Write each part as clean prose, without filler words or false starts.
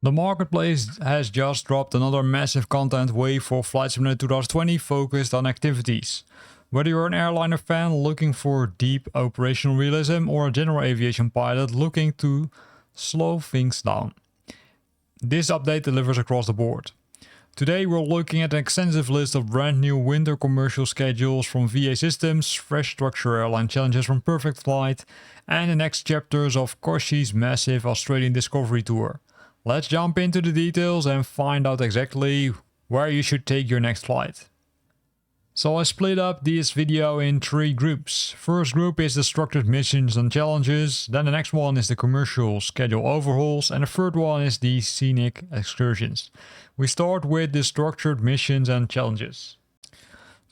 The marketplace has just dropped another massive content wave for Flight Simulator 2020 focused on activities. Whether you're an airliner fan looking for deep operational realism or a general aviation pilot looking to slow things down, this update delivers across the board. Today we're looking at an extensive list of brand new winter commercial schedules from VA Systems, fresh structure airline challenges from Perfect Flight, and the next chapters of Koshi's massive Australian Discovery Tour. Let's jump into the details and find out exactly where you should take your next flight. So I split up this video in 3 groups. First group is the structured missions and challenges, then the next one is the commercial schedule overhauls, and the third one is the Scenic Excursions. We start with the structured missions and challenges.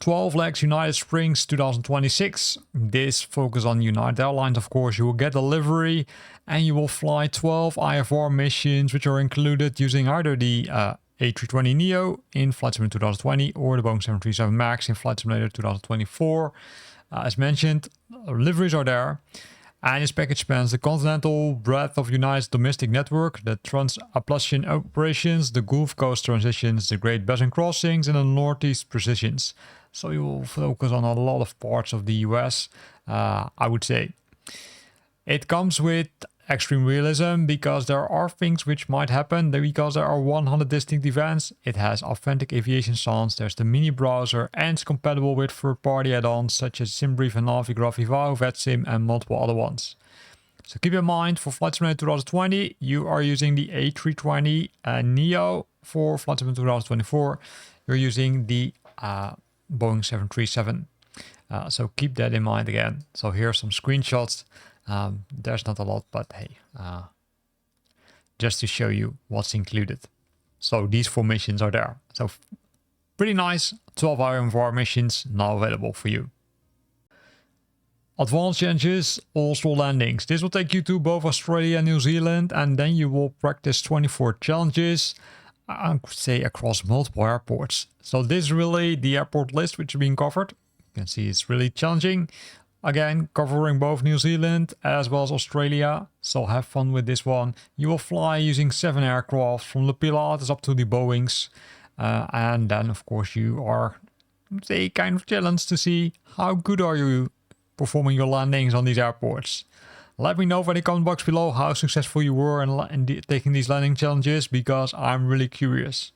12 legs United Springs 2026. This focus on United Airlines, of course. You will get delivery and you will fly 12 IFR missions, which are included using either the A320neo in Flight Simulator 2020 or the Boeing 737 MAX in Flight Simulator 2024. As mentioned, deliveries are there. And this package spans the continental breadth of United's domestic network, the trans-Atlantic operations, the Gulf Coast transitions, the Great Basin crossings, and the Northeast precisions. So you will focus on a lot of parts of the US, I would say. It comes with extreme realism because there are things which might happen because there are 100 distinct events. It has authentic aviation sounds, there's the mini browser, and it's compatible with third-party add-ons such as SimBrief and Navigraph, VetSim, and multiple other ones. So keep in mind, for Flight Simulator 2020, you are using the A320neo. For Flight Simulator 2024, you're using the Boeing 737. So keep that in mind again. So here are some screenshots. There's not a lot, but hey, just to show you what's included. So these 4 missions are there. So pretty nice. 12 IFR missions now available for you. Advanced challenges, also landings. This will take you to both Australia and New Zealand, and then you will practice 24 challenges, I could say across multiple airports. So this is really the airport list which is being covered. You can see it's really challenging. Again, covering both New Zealand as well as Australia, so have fun with this one. You will fly using 7 aircraft, from the Pilatus up to the Boeings. And then, of course, you are, say, kind of challenged to see how good are you performing your landings on these airports. Let me know in the comment box below how successful you were in taking these landing challenges, because I'm really curious.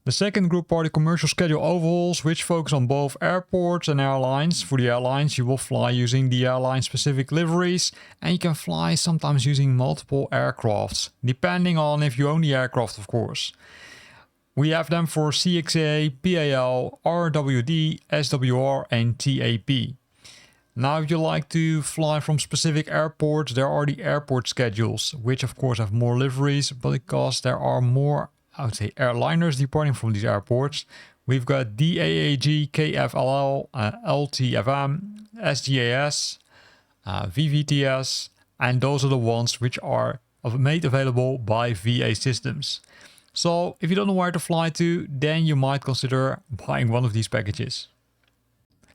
The second group are the commercial schedule overhauls, which focus on both airports and airlines. For the airlines, you will fly using the airline-specific liveries, and you can fly sometimes using multiple aircrafts, depending on if you own the aircraft, of course. We have them for CXA, PAL, RWD, SWR, and TAP. Now, if you like to fly from specific airports, there are the airport schedules, which of course have more liveries, but because there are more, I would say, airliners departing from these airports. We've got DAAG, KFLL, LTFM, SGAS, VVTS, and those are the ones which are made available by VA Systems. So if you don't know where to fly to, then you might consider buying one of these packages.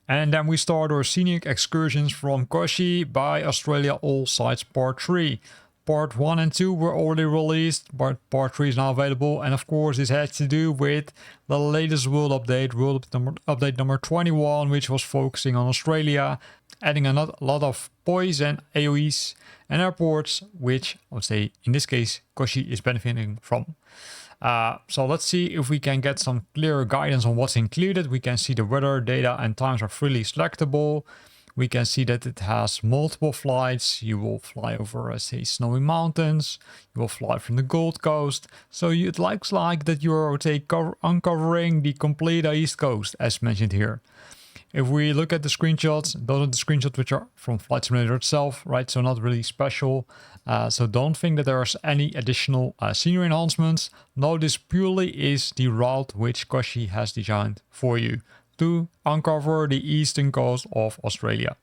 And then we start our Scenic Excursions from Koshi by Australia All Sites Part 3. Part 1 and 2 were already released, but Part 3 is now available. And of course, this has to do with the latest world update update number 21, which was focusing on Australia, adding a lot of POIs and AOEs and airports, which I would say in this case, Koshi is benefiting from. So let's see if we can get some clearer guidance on what's included. We can see the weather, data, and times are freely selectable. We can see that it has multiple flights. You will fly over, say, snowy mountains. You will fly from the Gold Coast. So it looks like that you're, say, uncovering the complete East Coast, as mentioned here. If we look at the screenshots, those are the screenshots which are from Flight Simulator itself, right? So not really special. So don't think that there's any additional scenery enhancements. No, this purely is the route which Koshi has designed for you to uncover the eastern coast of Australia.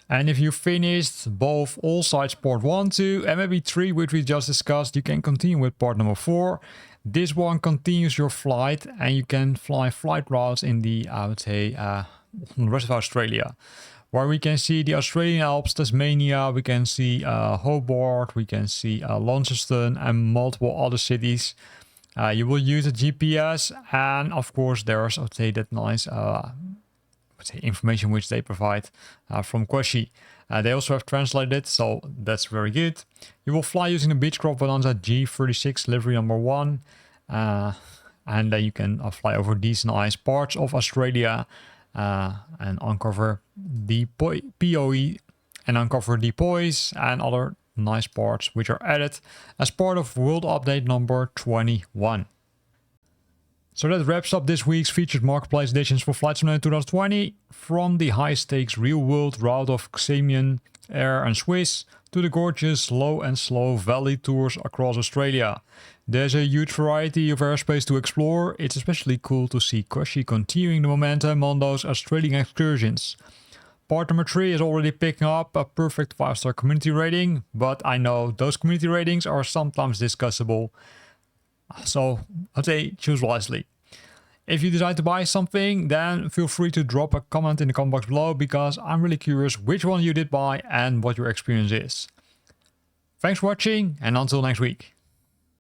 And if you finished both All Sites Part 1, 2, and maybe 3, which we just discussed, you can continue with part number 4. This one continues your flight, and you can fly flight routes in the, I would say, the rest of Australia. where we can see the Australian Alps, Tasmania, we can see Hobart, we can see Launceston and multiple other cities. You will use a GPS, and of course there's, I would say, that nice information which they provide from Koshi. They also have translated, so that's very good. You will fly using the Beechcraft Bonanza G36 livery number 1. And then you can fly over these nice parts of Australia and uncover the POE and uncover the POIs and other nice parts which are added as part of World Update number 21. So that wraps up this week's featured marketplace editions for Flight Simulator 2020, from the high-stakes real-world route of Xamian, Air and Swiss to the gorgeous low and slow valley tours across Australia. There's a huge variety of airspace to explore. It's especially cool to see Koshi continuing the momentum on those Australian excursions. Part number 3 is already picking up a perfect 5-star community rating, but I know those community ratings are sometimes discussable. So I'd say choose wisely. If you decide to buy something, then feel free to drop a comment in the comment box below, because I'm really curious which one you did buy and what your experience is. Thanks for watching, and until next week.